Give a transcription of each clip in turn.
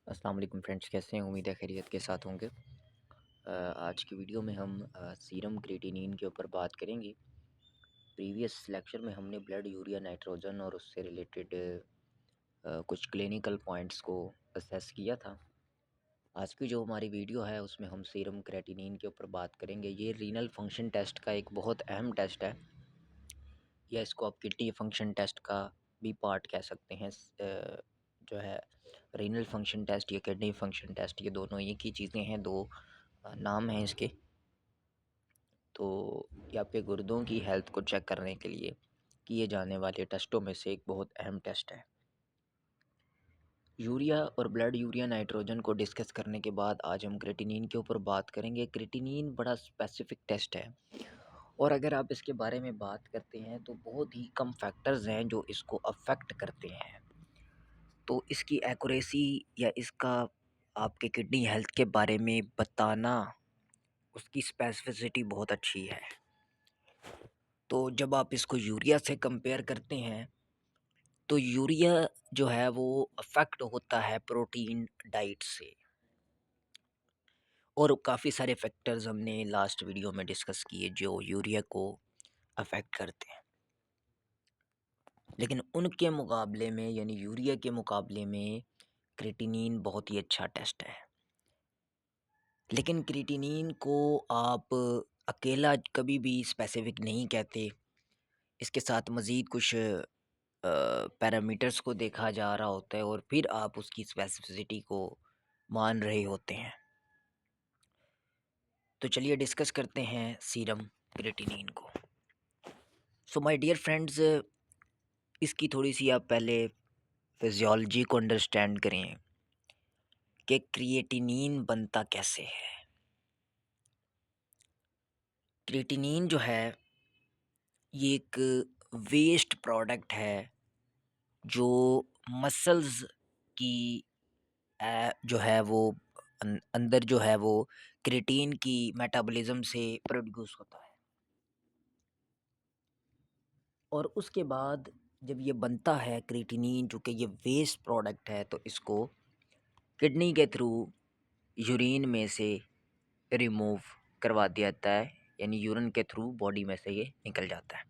अस्सलाम वालेकुम फ्रेंड्स, कैसे हैं? उम्मीद है खैरियत के साथ होंगे। आज की वीडियो में हम सीरम क्रिएटिनिन के ऊपर बात करेंगे। प्रीवियस लेक्चर में हमने ब्लड यूरिया नाइट्रोजन और उससे रिलेटेड कुछ क्लिनिकल पॉइंट्स को असेस किया था। आज की जो हमारी वीडियो है उसमें हम सीरम क्रिएटिनिन के ऊपर बात करेंगे। ये रीनल फंक्शन टेस्ट का एक बहुत अहम टेस्ट है, या इसको आप किडनी फंक्शन टेस्ट का भी पार्ट कह सकते हैं। जो है रीनल फंक्शन टेस्ट या किडनी फंक्शन टेस्ट, ये दोनों एक ही चीज़ें हैं, दो नाम हैं इसके। तो ये आपके गुर्दों की हेल्थ को चेक करने के लिए किए जाने वाले टेस्टों में से एक बहुत अहम टेस्ट है। यूरिया और ब्लड यूरिया नाइट्रोजन को डिस्कस करने के बाद आज हम क्रेटिनिन के ऊपर बात करेंगे। क्रेटिनिन बड़ा स्पेसिफिक टेस्ट है, और अगर आप इसके बारे में बात करते हैं तो बहुत ही कम फैक्टर्स हैं जो इसको अफेक्ट करते हैं। तो इसकी एक्यूरेसी या इसका आपके किडनी हेल्थ के बारे में बताना, उसकी स्पेसिफिसिटी बहुत अच्छी है। तो जब आप इसको यूरिया से कंपेयर करते हैं तो यूरिया जो है वो अफेक्ट होता है प्रोटीन डाइट से, और काफ़ी सारे फैक्टर्स हमने लास्ट वीडियो में डिस्कस किए जो यूरिया को अफेक्ट करते हैं। लेकिन उनके मुकाबले में, यानी यूरिया के मुकाबले में, क्रिएटिनिन बहुत ही अच्छा टेस्ट है। लेकिन क्रिएटिनिन को आप अकेला कभी भी स्पेसिफिक नहीं कहते, इसके साथ मज़ीद कुछ पैरामीटर्स को देखा जा रहा होता है और फिर आप उसकी स्पेसिफिसिटी को मान रहे होते हैं। तो चलिए डिस्कस करते हैं सीरम क्रिएटिनिन को। सो माय डियर फ्रेंड्स, इसकी थोड़ी सी आप पहले फिजियोलॉजी को अंडरस्टैंड करें कि क्रिएटिनिन बनता कैसे है। क्रिएटिनिन जो है ये एक वेस्ट प्रोडक्ट है जो मसल्स की जो है वो अंदर जो है वो क्रिएटिन की मेटाबॉलिज्म से प्रोड्यूस होता है। और उसके बाद जब ये बनता है क्रिएटिनिन, जो कि ये वेस्ट प्रोडक्ट है, तो इसको किडनी के थ्रू यूरिन में से रिमूव करवा दिया जाता है, यानी यूरिन के थ्रू बॉडी में से ये निकल जाता है।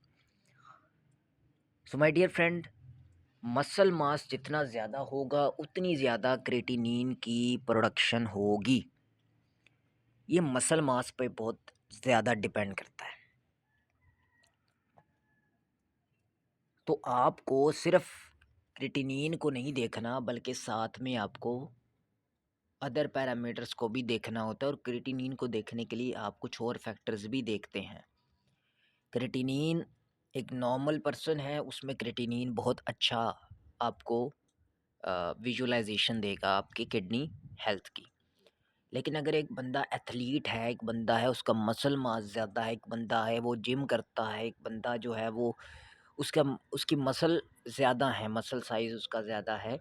So my dear friend, muscle mass जितना ज़्यादा होगा उतनी ज़्यादा क्रिएटिनिन की प्रोडक्शन होगी। ये मसल मास पे बहुत ज़्यादा डिपेंड करता है। तो आपको सिर्फ क्रिएटिनिन को नहीं देखना, बल्कि साथ में आपको अदर पैरामीटर्स को भी देखना होता है, और क्रिएटिनिन को देखने के लिए आप कुछ और फैक्टर्स भी देखते हैं। क्रिएटिनिन, एक नॉर्मल पर्सन है उसमें क्रिएटिनिन बहुत अच्छा आपको विजुअलाइजेशन देगा आपकी किडनी हेल्थ की। लेकिन अगर एक बंदा एथलीट है, एक बंदा है उसका मसल मास ज़्यादा है, एक बंदा है वो जिम करता है, एक बंदा जो है वो उसका उसकी मसल ज़्यादा है, मसल साइज़ उसका ज़्यादा है,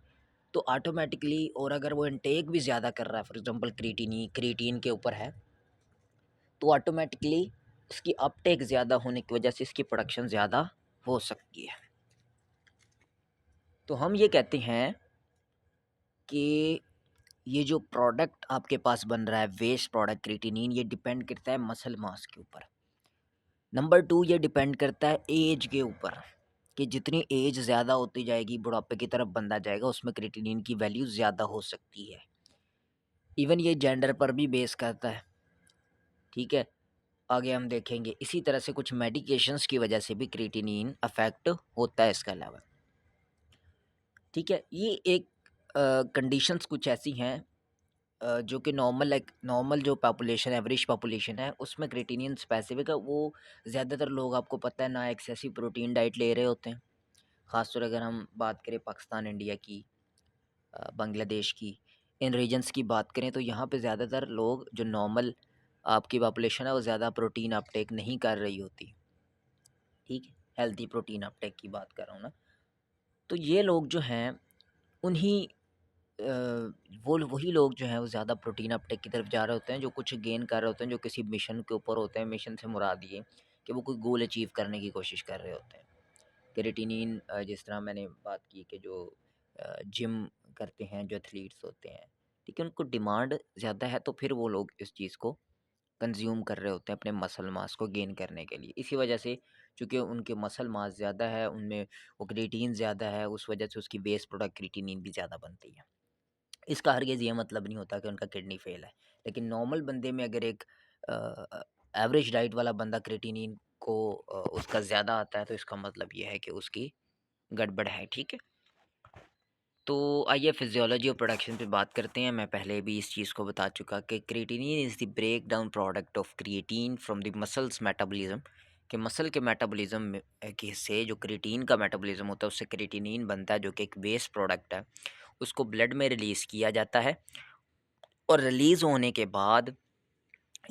तो ऑटोमेटिकली, और अगर वो इनटेक भी ज़्यादा कर रहा है, फॉर एग्जांपल क्रिएटिन के ऊपर है, तो ऑटोमेटिकली उसकी अपटेक ज़्यादा होने की वजह से इसकी प्रोडक्शन ज़्यादा हो सकती है। तो हम ये कहते हैं कि ये जो प्रोडक्ट आपके पास बन रहा है, वेस्ट प्रोडक्ट क्रिएटिनिन, ये डिपेंड करता है मसल मास के ऊपर। नंबर 2, ये डिपेंड करता है एज के ऊपर, कि जितनी एज ज़्यादा होती जाएगी, बुढ़ापे की तरफ बंदा जाएगा, उसमें क्रिएटिनिन की वैल्यू ज़्यादा हो सकती है। इवन ये जेंडर पर भी बेस करता है, ठीक है? आगे हम देखेंगे। इसी तरह से कुछ मेडिकेशंस की वजह से भी क्रिएटिनिन अफेक्ट होता है इसका लेवल, ठीक है? ये एक कंडीशंस कुछ ऐसी हैं जो कि नॉर्मल जो पॉपुलेशन, एवरेज पॉपुलेशन है, उसमें क्रिएटिनिन स्पेसिफिक है। वो ज़्यादातर लोग, आपको पता है ना, एक्सेसिव प्रोटीन डाइट ले रहे होते हैं। ख़ासतौर अगर हम बात करें पाकिस्तान, इंडिया की, बांग्लादेश की, इन रीजन्स की बात करें, तो यहाँ पे ज़्यादातर लोग, जो नॉर्मल आपकी पॉपुलेशन है, वो ज़्यादा प्रोटीन अपटेक नहीं कर रही होती, ठीक है? हेल्दी प्रोटीन अपटेक की बात कर रहा हूँ ना। तो ये लोग जो हैं, उन्हीं वो वही लोग जो हैं वो ज़्यादा प्रोटीन अपटेक की तरफ जा रहे होते हैं, जो कुछ गेन कर रहे होते हैं, जो किसी मिशन के ऊपर होते हैं। मिशन से मुराद ये कि वो कोई गोल अचीव करने की कोशिश कर रहे होते हैं। क्रिएटिनिन, जिस तरह मैंने बात की कि जो जिम करते हैं, जो एथलीट्स होते हैं, ठीक है? उनको डिमांड ज़्यादा है तो फिर वो लोग इस चीज़ को कंज़्यूम कर रहे होते हैं अपने मसल मास को गेन करने के लिए। इसी वजह से चूँकि उनके मसल मास ज़्यादा है, उनमें वो क्रिएटिन ज़्यादा है, उस वजह से उसकी बेस प्रोडक्ट क्रिएटिनिन भी ज़्यादा बनती है। इसका हरगिज़ ये मतलब नहीं होता कि उनका किडनी फ़ेल है। लेकिन नॉर्मल बंदे में अगर एक एवरेज डाइट वाला बंदा क्रिएटिनिन को उसका ज़्यादा आता है तो इसका मतलब ये है कि उसकी गड़बड़ है, ठीक है? तो आइए फिजियोलॉजी और प्रोडक्शन पे बात करते हैं। मैं पहले भी इस चीज़ को बता चुका कि creatinine is the break down product of creatine from the muscles metabolism, कि मसल के मेटाबॉलिज्म में के हिस्से जो क्रिएटिन का मेटाबॉलिज्म होता है उससे क्रिएटिनिन बनता है जो कि एक वेस्ट प्रोडक्ट है। उसको ब्लड में रिलीज़ किया जाता है और रिलीज़ होने के बाद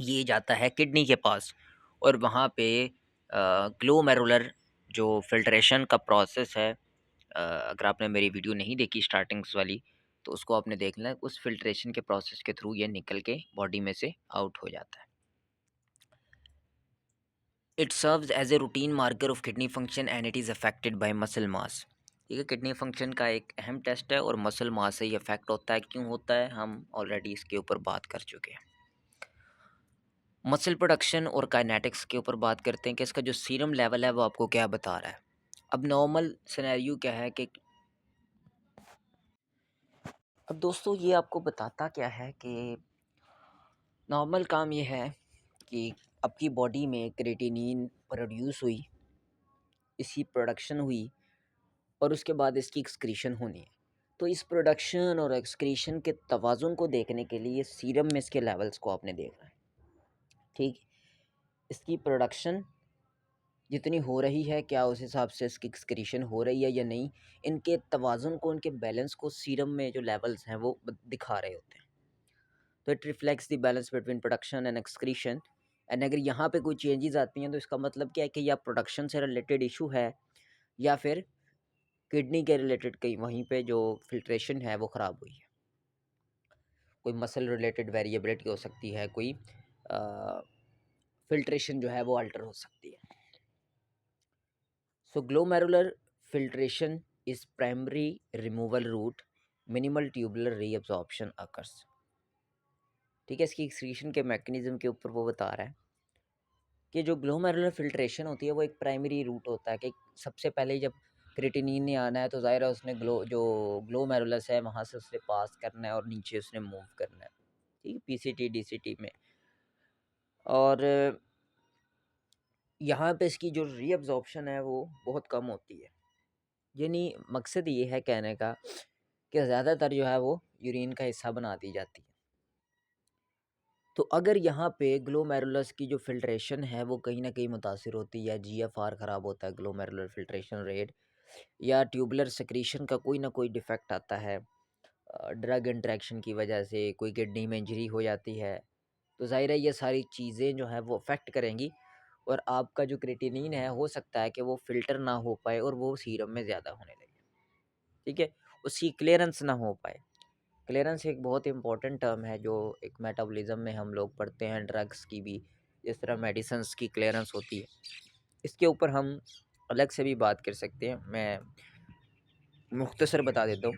ये जाता है किडनी के पास और वहाँ पे ग्लोमेरुलर जो फ़िल्ट्रेशन का प्रोसेस है, अगर आपने मेरी वीडियो नहीं देखी स्टार्टिंग्स वाली तो उसको आपने देखना है। उस फ़िल्ट्रेशन के प्रोसेस के थ्रू ये निकल के बॉडी में से आउट हो जाता है। It serves as a routine marker of kidney function and it is affected by muscle mass. ठीक है, किडनी फंक्शन का एक अहम टेस्ट है और मसल मास से ये अफेक्ट होता है। क्यों होता है हम ऑलरेडी इसके ऊपर बात कर चुके हैं। मसल प्रोडक्शन और काइनेटिक्स के ऊपर बात करते हैं कि इसका जो सीरम लेवल है वो आपको क्या बता रहा है। अब नॉर्मल सिनेरियो क्या है कि अब दोस्तों ये आपको बताता क्या है कि नॉर्मल काम ये है कि आपकी बॉडी में क्रिएटिनिन प्रोड्यूस हुई, इसकी प्रोडक्शन हुई और उसके बाद इसकी एक्सक्रीशन होनी है। तो इस प्रोडक्शन और एक्सक्रीशन के तवाज़ुन को देखने के लिए सीरम में इसके लेवल्स को आपने देखना है। ठीक, इसकी प्रोडक्शन जितनी हो रही है क्या उस हिसाब से इसकी एक्सक्रीशन हो रही है या नहीं, इनके तवाज़ुन को, इनके बैलेंस को सीरम में जो लेवल्स हैं वो दिखा रहे होते हैं। तो it reflects the balance between production and excretion. And अगर यहाँ पे कोई चेंजेस आती हैं तो इसका मतलब क्या है कि या प्रोडक्शन से रिलेटेड इशू है या फिर किडनी के रिलेटेड कहीं वहीं पे जो फिल्ट्रेशन है वो ख़राब हुई है। कोई मसल रिलेटेड वेरिएबिलिटी हो सकती है, कोई फिल्ट्रेशन जो है वो अल्टर हो सकती है। So glomerular filtration is primary removal route, minimal tubular reabsorption occurs. ठीक है, इसकी एक्सक्रीशन के मैकेनिज्म के ऊपर वो बता रहा है कि जो ग्लोमेरुलर फ़िल्ट्रेशन होती है वो एक प्राइमरी रूट होता है कि सबसे पहले जब क्रिएटिनिन ने आना है तो ज़ाहिर है उसने ग्लोमेरुलस है वहाँ से उसने पास करना है और नीचे उसने मूव करना है। ठीक है, पीसीटी डीसीटी में। और यहाँ पे इसकी जो रीअब्ज़ॉर्प्शन है वो बहुत कम होती है। यानी मकसद ये है कहने का कि ज़्यादातर जो है वो यूरिन का हिस्सा बना दी जाती है। तो अगर यहाँ पे ग्लोमेरुलस की जो फ़िल्ट्रेशन है वो कहीं न कहीं मुतासिर होती है, जीएफआर ख़राब होता है, ग्लोमेरुलर फ़िल्ट्रेशन रेट, या ट्यूबुलर सेक्रीशन का कोई ना कोई डिफेक्ट आता है, ड्रग इंटरेक्शन की वजह से कोई किडनी में इंजरी हो जाती है, तो ज़ाहिर है ये सारी चीज़ें जो हैं वो अफेक्ट करेंगी और आपका जो क्रिएटिनिन है हो सकता है कि वो फ़िल्टर ना हो पाए और वो सीरम में ज़्यादा होने लगे। ठीक है, उसकी क्लियरेंस ना हो पाए। क्लियरेंस एक बहुत इंपॉर्टेंट टर्म है जो एक मेटाबॉलिज्म में हम लोग पढ़ते हैं, ड्रग्स की भी जिस तरह मेडिसिन्स की क्लियरेंस होती है, इसके ऊपर हम अलग से भी बात कर सकते हैं। मैं मुख्तसर बता देता हूँ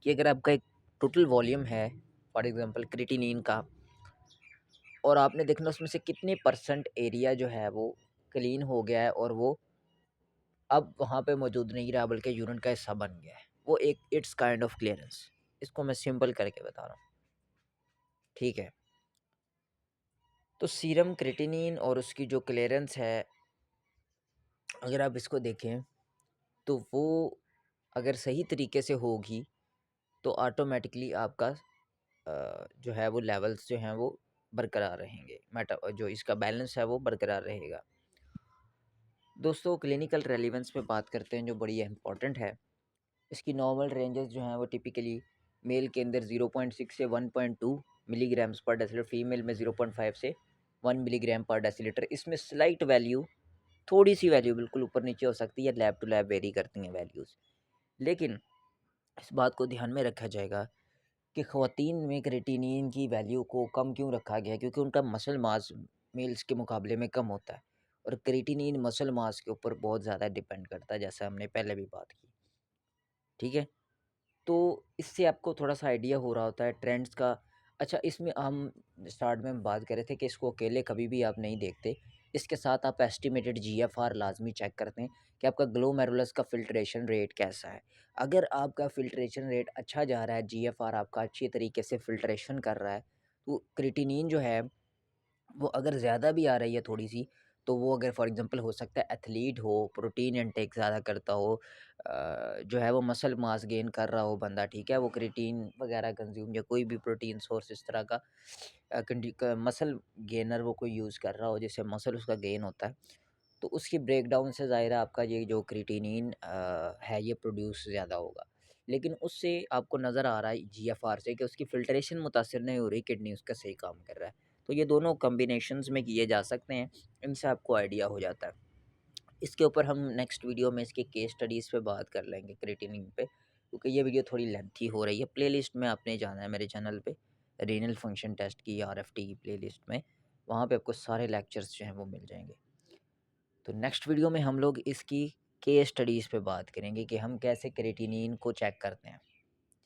कि अगर आपका एक टोटल वॉल्यूम है फॉर एग्जांपल क्रिएटिनिन का और आपने देखना उसमें से कितने परसेंट एरिया जो है वो क्लीन हो गया है और वो अब वहाँ पे मौजूद नहीं रहा बल्कि यूरिन का हिस्सा बन गया है, वो एक इट्स काइंड ऑफ क्लियरेंस। इसको मैं सिंपल करके बता रहा हूँ। ठीक है, तो सीरम क्रिएटिनिन और उसकी जो क्लियरेंस है अगर आप इसको देखें तो वो अगर सही तरीके से होगी तो ऑटोमेटिकली आपका जो है वो लेवल्स जो हैं वो बरकरार रहेंगे, जो इसका बैलेंस है वो बरकरार रहेगा। दोस्तों क्लिनिकल रेलेवेंस पे बात करते हैं जो बड़ी इंपॉर्टेंट है। इसकी नॉर्मल रेंजेस जो हैं वो टिपिकली मेल के अंदर 0.6 से 1.2 मिलीग्राम्स पर डेसीलीटर, फीमेल में 0.5 से 1 मिलीग्राम पर डेसीलीटर। इसमें स्लाइट वैल्यू, थोड़ी सी वैल्यू बिल्कुल ऊपर नीचे हो सकती है, लैब टू लैब वेरी करती हैं वैल्यूज़। लेकिन इस बात को ध्यान में रखा जाएगा कि ख़वातीन में क्रिएटिनिन की वैल्यू को कम क्यों रखा गया है, क्योंकि उनका मसल मास मेल्स के मुकाबले में कम होता है और क्रिएटिनिन मसल मास के ऊपर बहुत ज़्यादा डिपेंड करता है, जैसा हमने पहले भी बात की। ठीक है, तो इससे आपको थोड़ा-सा आइडिया हो रहा होता है ट्रेंड्स का। अच्छा, इसमें हम स्टार्ट में हम बात कर रहे थे कि इसको अकेले कभी भी आप नहीं देखते। इसके साथ आप एस्टिमेटेड जीएफआर लाज़मी चेक करते हैं कि आपका ग्लोमेरुलस का फ़िल्ट्रेशन रेट कैसा है। अगर आपका फ़िल्ट्रेशन रेट अच्छा जा रहा है, जीएफआर आपका अच्छी तरीके से फ़िल्ट्रेशन कर रहा है, तो क्रिएटिनिन जो है वो अगर ज़्यादा भी आ रही है थोड़ी-सी, तो वो अगर फ़ॉर एग्ज़ाम्पल हो सकता है एथलीट हो, प्रोटीन इनटेक ज़्यादा करता हो, जो है वो मसल मास गेन कर रहा हो बंदा, ठीक है? वो क्रिएटिन वगैरह कंज़्यूम या कोई भी प्रोटीन सोर्स इस तरह का कंडी क मसल गेनर वो कोई यूज़ कर रहा हो, जिससे मसल उसका गेन होता है, तो उसकी ब्रेकडाउन से ज़ाहिर है आपका ये जो क्रिएटिनिन है ये प्रोड्यूस ज़्यादा होगा। लेकिन उससे आपको नज़र आ रहा है जीएफआर से कि उसकी फ़िल्ट्रेशन मुतासिर नहीं हो रही, किडनी उसका सही काम कर रहा है। तो ये दोनों कॉम्बिनेशंस में किए जा सकते हैं, इनसे आपको आइडिया हो जाता है। इसके ऊपर हम नेक्स्ट वीडियो में इसके केस स्टडीज़ पे बात कर लेंगे क्रिएटिनिन पे, क्योंकि ये वीडियो थोड़ी लेंथी हो रही है। प्लेलिस्ट में आपने जाना है मेरे चैनल पे, रीनल फंक्शन टेस्ट की आरएफटी की प्लेलिस्ट में, वहाँ पे आपको सारे लेक्चर्स जो हैं वो मिल जाएँगे। तो नेक्स्ट वीडियो में हम लोग इसकी केस स्टडीज़ पे बात करेंगे कि हम कैसे क्रिएटिनिन को चेक करते हैं।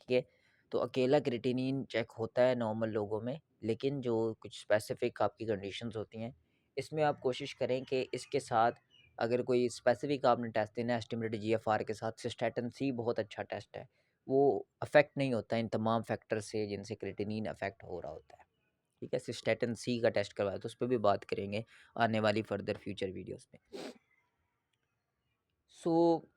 ठीक है? तो अकेला क्रिएटिनिन चेक होता है नॉर्मल लोगों में, लेकिन जो कुछ स्पेसिफ़िक आपकी कंडीशंस होती हैं, इसमें आप कोशिश करें कि इसके साथ अगर कोई स्पेसिफ़िक आपने टेस्ट देना है एस्टिमेटेड जीएफआर के साथ, सिस्टेटिन सी बहुत अच्छा टेस्ट है। वो अफ़ेक्ट नहीं होता इन तमाम फैक्टर से जिनसे क्रिएटिनिन अफ़ेक्ट हो रहा होता है। ठीक है? सिस्टेटिन सी का टेस्ट करवाया, तो उस पे भी बात करेंगे आने वाली फ़र्दर फ्यूचर वीडियोज़ में। सो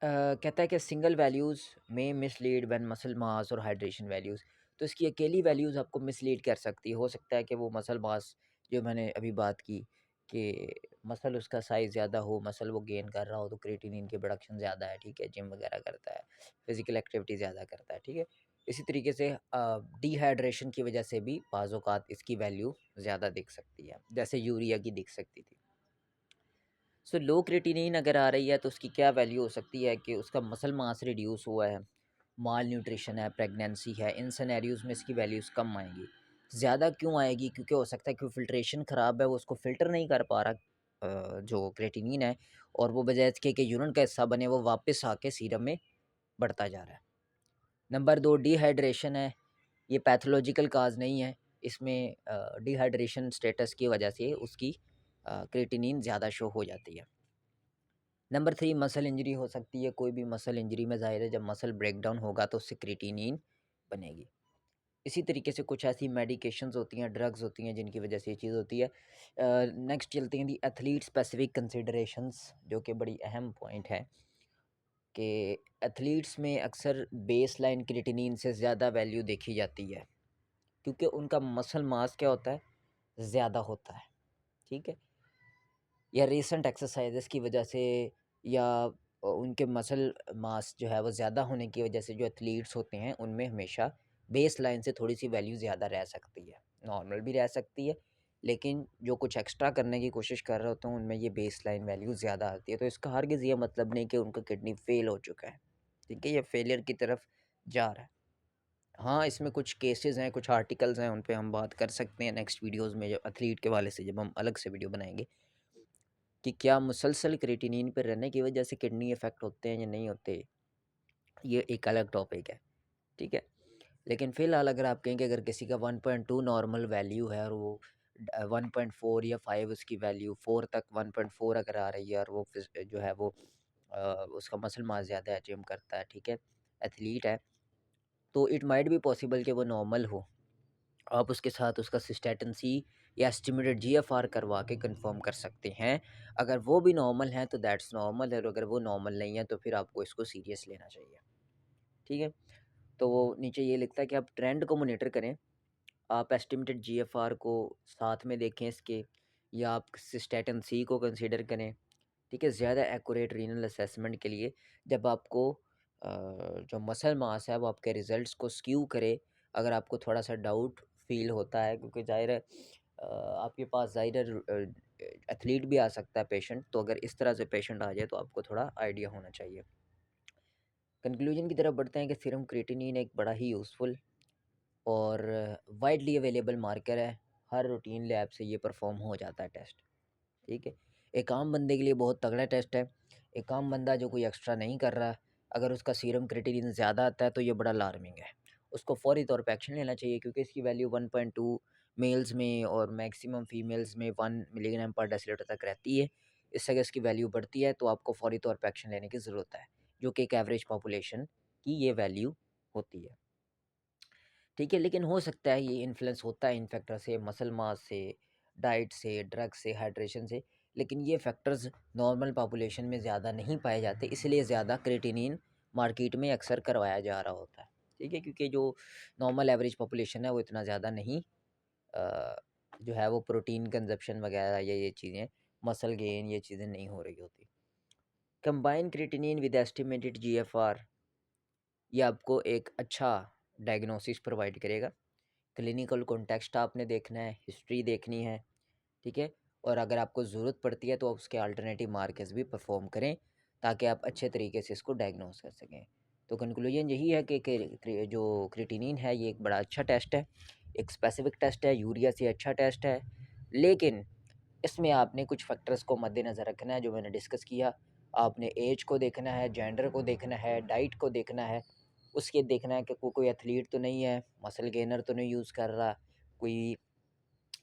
कहता है कि सिंगल वैल्यूज़ में मिसलीड व्हेन मसल मास और हाइड्रेशन वैल्यूज़। तो इसकी अकेली वैल्यूज़ आपको मिसलीड कर सकती है। हो सकता है कि वो मसल मास जो मैंने अभी बात की कि मसल उसका साइज़ ज़्यादा हो, मसल वो गेन कर रहा हो, तो क्रिएटिनिन की प्रोडक्शन ज़्यादा है, ठीक है? जिम वगैरह करता है, फिज़िकल एक्टिविटी ज़्यादा करता है, ठीक है? इसी तरीके से डिहाइड्रेशन की वजह से भी बाज़ औक़ात इसकी वैल्यू ज़्यादा दिख सकती है, जैसे यूरिया की दिख सकती थी। सो लो क्रिएटिनिन अगर आ रही है तो उसकी क्या वैल्यू हो सकती है कि उसका मसल मास रिड्यूस हुआ है, माल न्यूट्रिशन है, प्रेगनेंसी है, इन सिनेरियोज़ में इसकी वैल्यूज़ कम आएँगी। ज़्यादा क्यों आएगी? क्योंकि हो सकता है कि फ़िल्ट्रेशन ख़राब है, वो उसको फ़िल्टर नहीं कर पा रहा जो क्रिएटिनिन है, और वो बजाय इसके कि यूरिन का हिस्सा बने वो वापस आके सीरम में बढ़ता जा रहा है। नंबर 2 डिहाइड्रेशन है, ये पैथोलॉजिकल काज़ नहीं है, इसमें डिहाइड्रेशन स्टेटस की वजह से उसकी क्रिएटिनिन ज़्यादा शो हो जाती है। नंबर 3 मसल इंजरी हो सकती है, कोई भी मसल इंजरी में ज़ाहिर है जब मसल ब्रेकडाउन होगा तो उससे क्रिएटिनिन बनेगी। इसी तरीके से कुछ ऐसी मेडिकेशंस होती हैं, ड्रग्स होती हैं जिनकी वजह से ये चीज़ होती है। नेक्स्ट चलते हैं दी एथलीट स्पेसिफिक कंसिडरेशंस, जो कि बड़ी अहम पॉइंट है कि एथलीट्स में अक्सर बेसलाइन क्रिएटिनिन से ज़्यादा वैल्यू देखी जाती है, क्योंकि उनका मसल मास क्या होता है? ज़्यादा होता है, ठीक है? या रीसेंट एक्सरसाइज़ेस की वजह से, या उनके मसल मास जो है वो ज़्यादा होने की वजह से जो एथलीट्स होते हैं उनमें हमेशा बेस लाइन से थोड़ी-सी वैल्यू ज़्यादा रह सकती है। नॉर्मल भी रह सकती है, लेकिन जो कुछ एक्स्ट्रा करने की कोशिश कर रहे होते हैं उनमें ये बेस लाइन वैल्यू ज़्यादा आती है। तो इसका हरगिज़ ये मतलब नहीं कि उनका किडनी फ़ेल हो चुका है, ठीक है? ये फेलियर की तरफ जा रहा है। हाँ, इसमें कुछ केसेज़ हैं, कुछ आर्टिकल्स हैं, उन पे हम बात कर सकते हैं नेक्स्ट वीडियोज़ में, जब एथलीट के हवाले से जब हम अलग से वीडियो बनाएँगे। कि क्या मुसलसल क्रिएटिनिन पे रहने की वजह से किडनी इफ़ेक्ट होते हैं या नहीं होते, ये एक अलग टॉपिक है, ठीक है? लेकिन फ़िलहाल अगर आप कहें कि अगर किसी का 1.2 नॉर्मल वैल्यू है और वो 1.4 या 5 उसकी वैल्यू 4 तक 1.4 अगर आ रही है और वो जो है वो उसका मसल मास ज़्यादा है, जिम करता है, ठीक है? एथलीट है, तो इट माइट बी पॉसिबल कि वो नॉर्मल हो। आप उसके साथ उसका सिस्टेटिन सी या एस्टिमेटेड जीएफआर करवा के कंफर्म कर सकते हैं। अगर वो भी नॉर्मल है तो दैट्स नॉर्मल है, और अगर वो नॉर्मल नहीं है तो फिर आपको इसको सीरियस लेना चाहिए। ठीक है? तो वो नीचे ये लिखता है कि आप ट्रेंड को मॉनिटर करें। आप एस्टिमेटेड जीएफआर को साथ में देखें इसके, या आप सिस्टेटिन सी को कंसीडर करें। ठीक है? ज़्यादा एक्यूरेट रीनल असेसमेंट के लिए जब आपको जो मसल मास है वो आपके रिज़ल्ट्स को स्क्यू करे, अगर आपको थोड़ा-सा डाउट फ़ील होता है, क्योंकि ज़ाहिर है आपके पास ज़ाहिर है एथलीट भी आ सकता है पेशेंट, तो अगर इस तरह से पेशेंट आ जाए तो आपको थोड़ा आइडिया होना चाहिए। कंक्लूजन की तरफ बढ़ते हैं कि सीरम क्रिएटिनिन एक बड़ा ही यूज़फुल और वाइडली अवेलेबल मार्कर है। हर रूटीन लैब से ये परफ़ॉर्म हो जाता है टेस्ट। ठीक है? एक आम बंदे के लिए बहुत तगड़ा टेस्ट है। एक आम बंदा जो कोई एक्स्ट्रा नहीं कर रहा, अगर उसका सीरम क्रिएटिनिन ज़्यादा आता है तो ये बड़ा अलार्मिंग है। उसको फ़ौरी तौर पे एक्शन लेना चाहिए क्योंकि इसकी वैल्यू 1.2 मेल्स में और मैक्सिमम फीमेल्स में 1 मिलीग्राम पर डेसीलिटर तक रहती है। इससे अगर इसकी वैल्यू बढ़ती है तो आपको फ़ौरी तौर पे एक्शन लेने की ज़रूरत है, जो कि एक एवरेज पॉपुलेशन की ये वैल्यू होती है। ठीक है, लेकिन हो सकता है ये इन्फ्लुएंस होता है इन फैक्टर से, मसल मास से, डाइट से, ड्रग से, हाइड्रेशन से, लेकिन ये फैक्टर्स नॉर्मल पॉपुलेशन में ज़्यादा नहीं पाए जाते, इसलिए ज़्यादा क्रेटिनिन मार्केट में अक्सर करवाया जा रहा होता है। ठीक है, क्योंकि जो नॉर्मल एवरेज पॉपुलेशन है वो इतना ज़्यादा नहीं अ, जो है वो प्रोटीन कंजप्शन वगैरह या ये चीज़ें, मसल गेन ये चीज़ें नहीं हो रही होती। Combine creatinine with estimated GFR, ये आपको एक अच्छा डायग्नोसिस प्रोवाइड करेगा। क्लिनिकल कॉन्टेक्स्ट आपने देखना है, हिस्ट्री देखनी है, ठीक है? और अगर आपको ज़रूरत पड़ती है तो आप उसके अल्टरनेटिव मार्कर्स भी परफ़ॉर्म करें, ताकि आप अच्छे तरीके से इसको डायग्नोस कर सकें। तो कंक्लूजन यही है कि जो क्रिएटिनिन है ये एक बड़ा अच्छा टेस्ट है, एक स्पेसिफिक टेस्ट है, यूरिया से अच्छा टेस्ट है, लेकिन इसमें आपने कुछ फैक्टर्स को मद्देनज़र रखना है जो मैंने डिस्कस किया। आपने ऐज को देखना है, जेंडर को देखना है, डाइट को देखना है, उसके देखना है कि कोई एथलीट तो नहीं है, मसल गेनर तो नहीं यूज़ कर रहा, कोई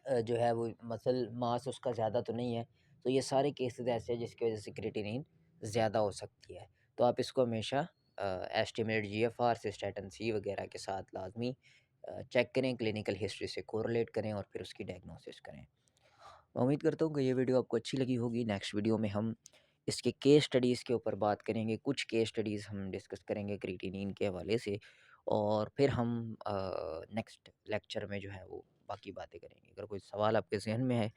जो है वो मसल मास उसका ज़्यादा तो नहीं है। तो ये सारे केसेज़ ऐसे हैं जिसकी वज़ह से क्रिएटिनिन ज़्यादा हो सकती है। तो आप इसको हमेशा एस्टिमेटेड जीएफआर, सिस्टेटिन सी वगैरह के साथ लाज़मी चेक करें, क्लिनिकल हिस्ट्री से कोरिलेट करें और फिर उसकी डायग्नोसिस करें। मैं उम्मीद करता हूँ कि ये वीडियो आपको अच्छी लगी होगी। नेक्स्ट वीडियो में हम इसके केस स्टडीज़ के ऊपर बात करेंगे। कुछ केस स्टडीज़ हम डिस्कस करेंगे क्रिएटिनिन के हवाले से और फिर हम नेक्स्ट लेक्चर में जो है वो बाकी बातें करेंगे। अगर कोई सवाल आपके ज़हन में है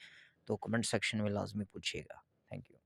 तो कमेंट सेक्शन में लाज़मी पूछिएगा। Thank you.